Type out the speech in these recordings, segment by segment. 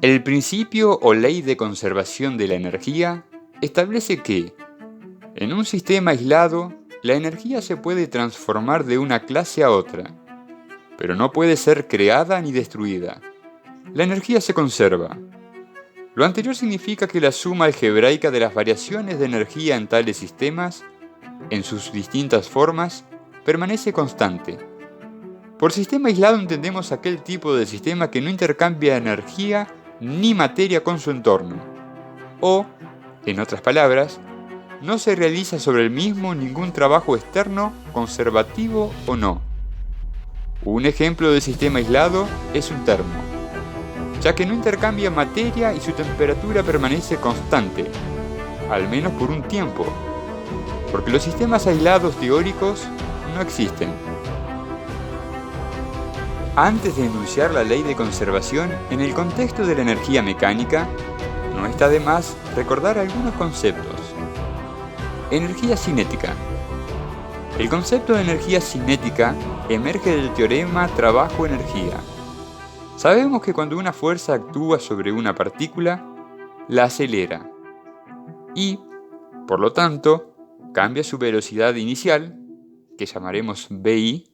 El principio o ley de conservación de la energía establece que, en un sistema aislado, la energía se puede transformar de una clase a otra, pero no puede ser creada ni destruida. La energía se conserva. Lo anterior significa que la suma algebraica de las variaciones de energía en tales sistemas, en sus distintas formas, permanece constante. Por sistema aislado entendemos aquel tipo de sistema que no intercambia energía ni materia con su entorno, o, en otras palabras, no se realiza sobre el mismo ningún trabajo externo, conservativo o no. Un ejemplo de sistema aislado es un termo, ya que no intercambia materia y su temperatura permanece constante, al menos por un tiempo, porque los sistemas aislados teóricos no existen. Antes de enunciar la ley de conservación en el contexto de la energía mecánica, no está de más recordar algunos conceptos. Energía cinética. El concepto de energía cinética emerge del teorema trabajo-energía. Sabemos que cuando una fuerza actúa sobre una partícula, la acelera y, por lo tanto, cambia su velocidad inicial, que llamaremos VI,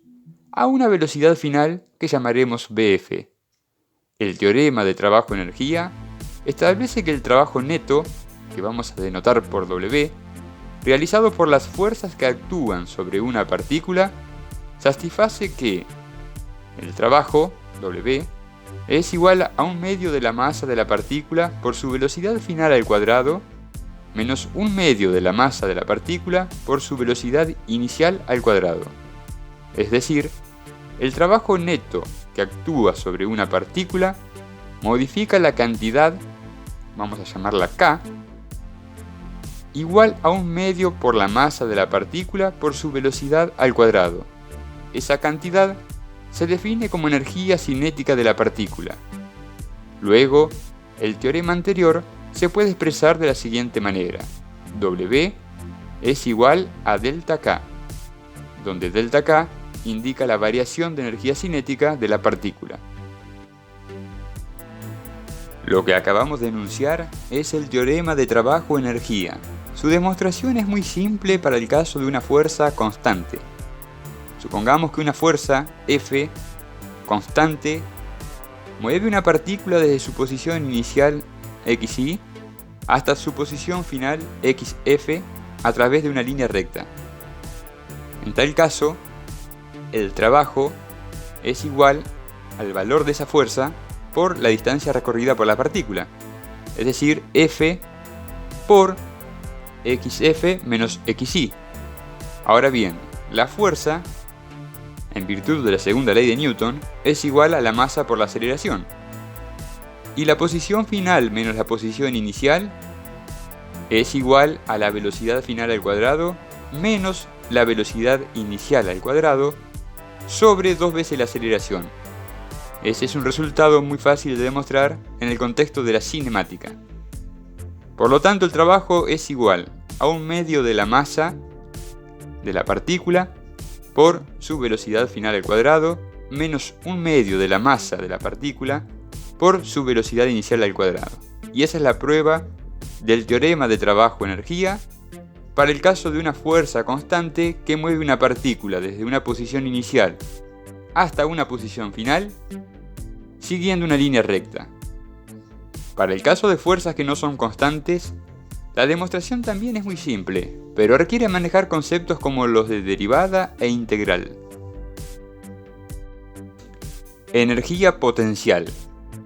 a una velocidad final que llamaremos BF. El teorema de trabajo-energía establece que el trabajo neto, que vamos a denotar por W, realizado por las fuerzas que actúan sobre una partícula, satisface que el trabajo, W, es igual a un medio de la masa de la partícula por su velocidad final al cuadrado, menos un medio de la masa de la partícula por su velocidad inicial al cuadrado. Es decir, el trabajo neto que actúa sobre una partícula modifica la cantidad, vamos a llamarla K, igual a un medio por la masa de la partícula por su velocidad al cuadrado. Esa cantidad se define como energía cinética de la partícula. Luego, el teorema anterior se puede expresar de la siguiente manera: W es igual a delta K, donde delta K indica la variación de energía cinética de la partícula. Lo que acabamos de enunciar es el teorema de trabajo-energía. Su demostración es muy simple para el caso de una fuerza constante. Supongamos que una fuerza, F, constante, mueve una partícula desde su posición inicial, xy, hasta su posición final, xf, a través de una línea recta. En tal caso, el trabajo es igual al valor de esa fuerza por la distancia recorrida por la partícula, es decir, F por xf menos xy. Ahora bien, la fuerza, en virtud de la segunda ley de Newton, es igual a la masa por la aceleración. Y la posición final menos la posición inicial es igual a la velocidad final al cuadrado menos la velocidad inicial al cuadrado sobre 2 veces la aceleración. Ese es un resultado muy fácil de demostrar en el contexto de la cinemática. Por lo tanto, el trabajo es igual a un medio de la masa de la partícula por su velocidad final al cuadrado menos un medio de la masa de la partícula por su velocidad inicial al cuadrado. Y esa es la prueba del teorema de trabajo-energía para el caso de una fuerza constante que mueve una partícula desde una posición inicial hasta una posición final, siguiendo una línea recta. Para el caso de fuerzas que no son constantes, la demostración también es muy simple, pero requiere manejar conceptos como los de derivada e integral. Energía potencial.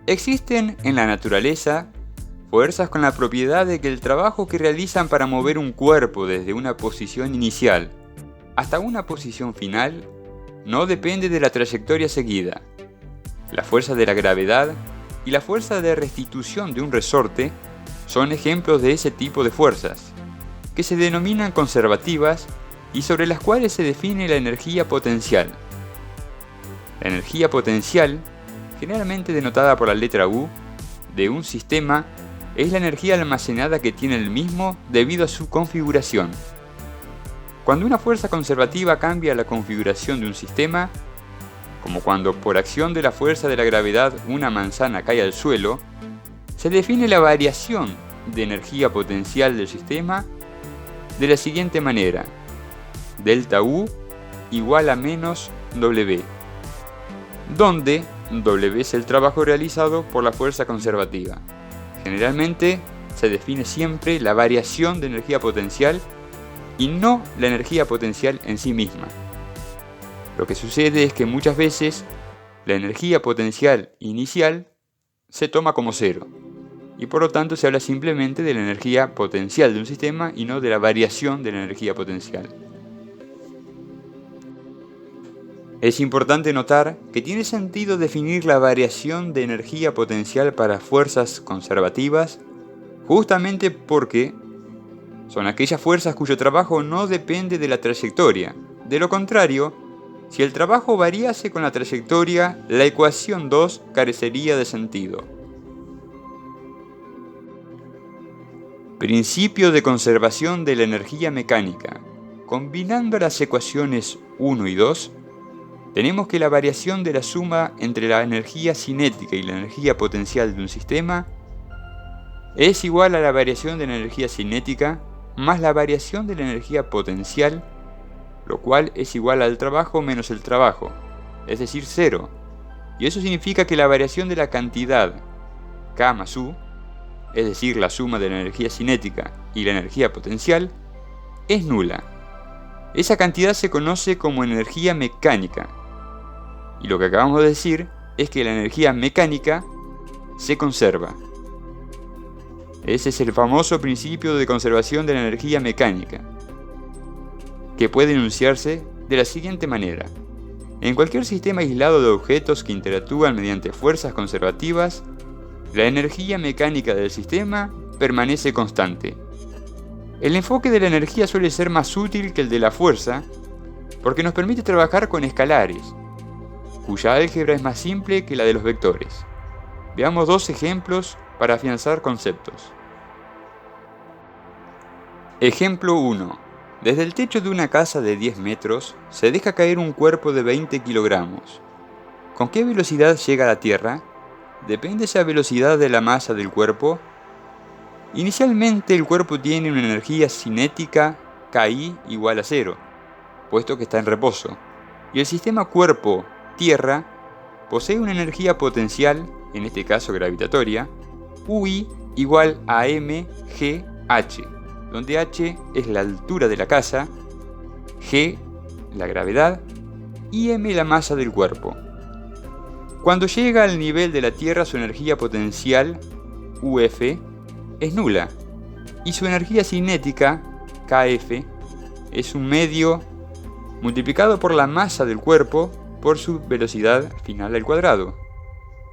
Existen en la naturaleza fuerzas con la propiedad de que el trabajo que realizan para mover un cuerpo desde una posición inicial hasta una posición final no depende de la trayectoria seguida. La fuerza de la gravedad y la fuerza de restitución de un resorte son ejemplos de ese tipo de fuerzas, que se denominan conservativas y sobre las cuales se define la energía potencial. La energía potencial, generalmente denotada por la letra U, de un sistema, es la energía almacenada que tiene el mismo debido a su configuración. Cuando una fuerza conservativa cambia la configuración de un sistema, como cuando por acción de la fuerza de la gravedad una manzana cae al suelo, Se define la variación de energía potencial del sistema de la siguiente manera: delta U igual a menos W, donde W es el trabajo realizado por la fuerza conservativa. Generalmente se define siempre la variación de energía potencial y no la energía potencial en sí misma. Lo que sucede es que muchas veces la energía potencial inicial se toma como cero, y por lo tanto se habla simplemente de la energía potencial de un sistema y no de la variación de la energía potencial. Es importante notar que tiene sentido definir la variación de energía potencial para fuerzas conservativas justamente porque son aquellas fuerzas cuyo trabajo no depende de la trayectoria. De lo contrario, si el trabajo variase con la trayectoria, la ecuación 2 carecería de sentido. Principio de conservación de la energía mecánica. Combinando las ecuaciones 1 y 2, tenemos que la variación de la suma entre la energía cinética y la energía potencial de un sistema es igual a la variación de la energía cinética más la variación de la energía potencial, lo cual es igual al trabajo menos el trabajo, es decir, 0. Y eso significa que la variación de la cantidad K más U, es decir, la suma de la energía cinética y la energía potencial, es nula. Esa cantidad se conoce como energía mecánica. Y lo que acabamos de decir es que la energía mecánica se conserva. Ese es el famoso principio de conservación de la energía mecánica, que puede enunciarse de la siguiente manera. En cualquier sistema aislado de objetos que interactúan mediante fuerzas conservativas, la energía mecánica del sistema permanece constante. El enfoque de la energía suele ser más útil que el de la fuerza, porque nos permite trabajar con escalares, cuya álgebra es más simple que la de los vectores. Veamos dos ejemplos para afianzar conceptos. Ejemplo 1. Desde el techo de una casa de 10 metros se deja caer un cuerpo de 20 kilogramos. ¿Con qué velocidad llega a la Tierra? ¿Depende esa velocidad de la masa del cuerpo? Inicialmente el cuerpo tiene una energía cinética KI igual a 0, puesto que está en reposo, y el sistema cuerpo-tierra posee una energía potencial, en este caso gravitatoria, UI igual a mgh, donde h es la altura de la casa, g la gravedad y m la masa del cuerpo. Cuando llega al nivel de la Tierra, su energía potencial, UF, es nula, y su energía cinética, KF, es un medio multiplicado por la masa del cuerpo por su velocidad final al cuadrado.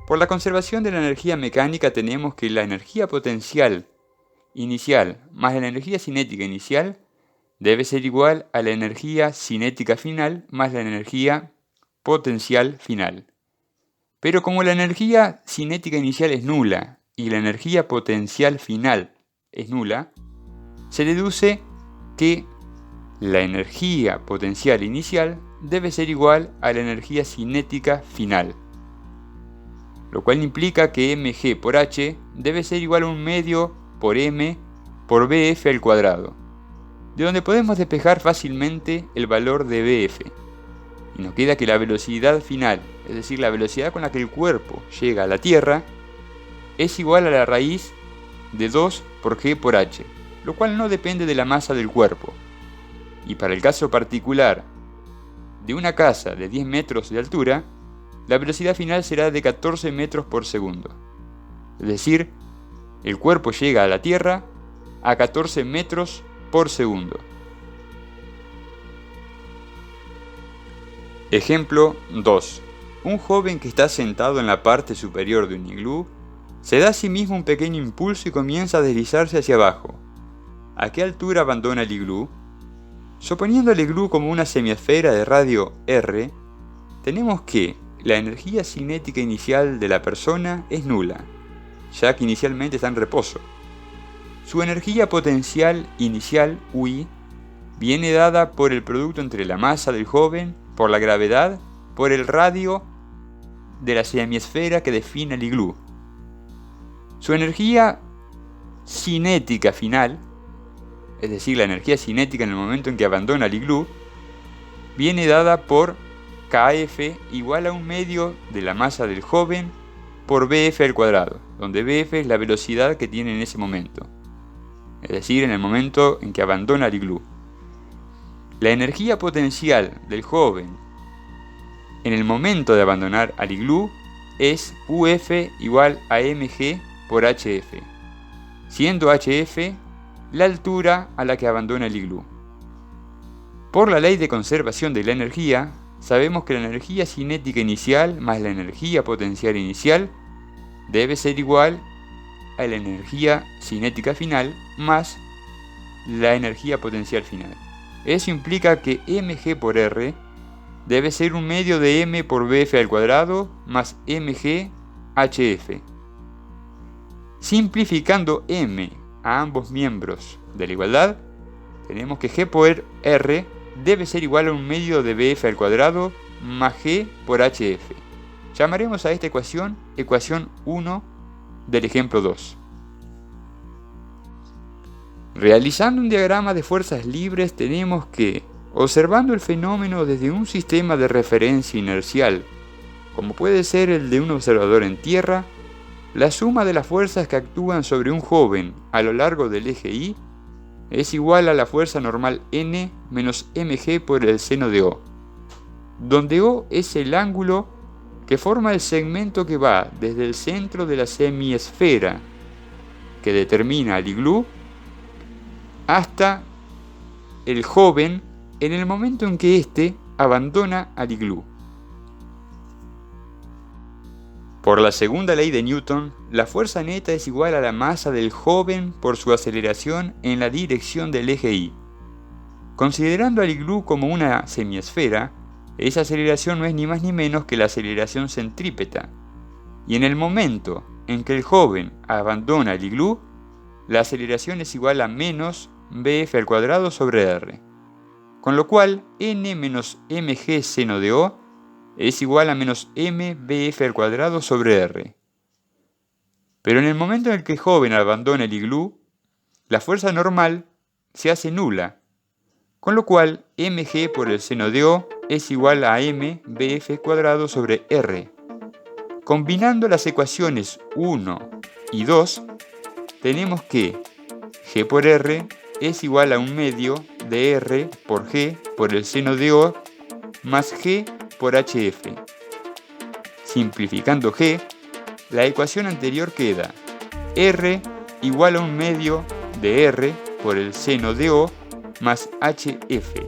Por la conservación de la energía mecánica tenemos que la energía potencial inicial más la energía cinética inicial debe ser igual a la energía cinética final más la energía potencial final. Pero como la energía cinética inicial es nula y la energía potencial final es nula, se deduce que la energía potencial inicial debe ser igual a la energía cinética final, lo cual implica que mg por h debe ser igual a un medio por m por bf al cuadrado, de donde podemos despejar fácilmente el valor de bf. Y nos queda que la velocidad final, es decir, la velocidad con la que el cuerpo llega a la Tierra, es igual a la raíz de 2 por g por h, lo cual no depende de la masa del cuerpo. Y para el caso particular de una casa de 10 metros de altura, la velocidad final será de 14 metros por segundo. Es decir, el cuerpo llega a la Tierra a 14 metros por segundo. Ejemplo 2. Un joven que está sentado en la parte superior de un iglú se da a sí mismo un pequeño impulso y comienza a deslizarse hacia abajo. ¿A qué altura abandona el iglú? Suponiendo el iglú como una semiesfera de radio r, tenemos que la energía cinética inicial de la persona es nula, ya que inicialmente está en reposo. Su energía potencial inicial, UI, viene dada por el producto entre la masa del joven, por la gravedad, por el radio de la semiesfera que define el iglú. Su energía cinética final, es decir, la energía cinética en el momento en que abandona el iglú, viene dada por kF igual a 1/2 de la masa del joven por bf al cuadrado, donde bf es la velocidad que tiene en ese momento, es decir, en el momento en que abandona el iglú. La energía potencial del joven en el momento de abandonar al iglú es UF igual a mg por HF, siendo HF la altura a la que abandona el iglú. Por la ley de conservación de la energía, sabemos que la energía cinética inicial más la energía potencial inicial debe ser igual a la energía cinética final más la energía potencial final. Eso implica que mg por r debe ser 1/2 de m por bf al cuadrado más mg hf. Simplificando m a ambos miembros de la igualdad, tenemos que g por r debe ser igual a 1/2 de bf al cuadrado más g por hf. Llamaremos a esta ecuación ecuación 1 del ejemplo 2. Realizando un diagrama de fuerzas libres tenemos que, observando el fenómeno desde un sistema de referencia inercial, como puede ser el de un observador en tierra, la suma de las fuerzas que actúan sobre un joven a lo largo del eje Y es igual a la fuerza normal N menos mg por el seno de O, donde O es el ángulo que forma el segmento que va desde el centro de la semiesfera que determina el iglú hasta el joven en el momento en que éste abandona al iglú. Por la segunda ley de Newton, la fuerza neta es igual a la masa del joven por su aceleración en la dirección del eje Y. Considerando al iglú como una semiesfera, esa aceleración no es ni más ni menos que la aceleración centrípeta, y en el momento en que el joven abandona el iglú, la aceleración es igual a menos bf al cuadrado sobre r, con lo cual n menos mg seno de O es igual a menos m bf al cuadrado sobre r. Pero en el momento en el que el joven abandona el iglú, la fuerza normal se hace nula, con lo cual mg por el seno de O es igual a m bf cuadrado sobre r. Combinando las ecuaciones 1 y 2, tenemos que g por r es igual a 1/2 de r por g por el seno de O más g por hf. Simplificando g, la ecuación anterior queda r igual a 1/2 de r por el seno de O más hf.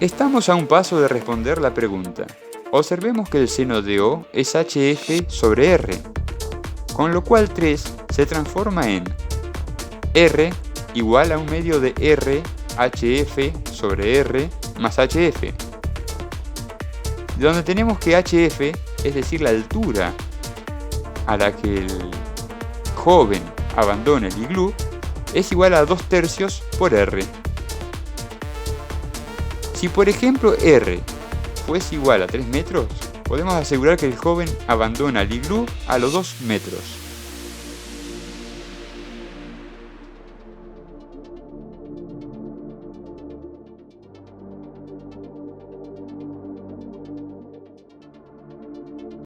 Estamos a un paso de responder la pregunta. Observemos que el seno de O es hf sobre r, con lo cual 3 se transforma en r igual a 1/2 de r hf sobre r más hf, donde tenemos que hf, es decir, la altura a la que el joven abandona el iglú, es igual a 2/3 por r. Si por ejemplo r fuese igual a 3 metros, podemos asegurar que el joven abandona el iglú a los 2 metros.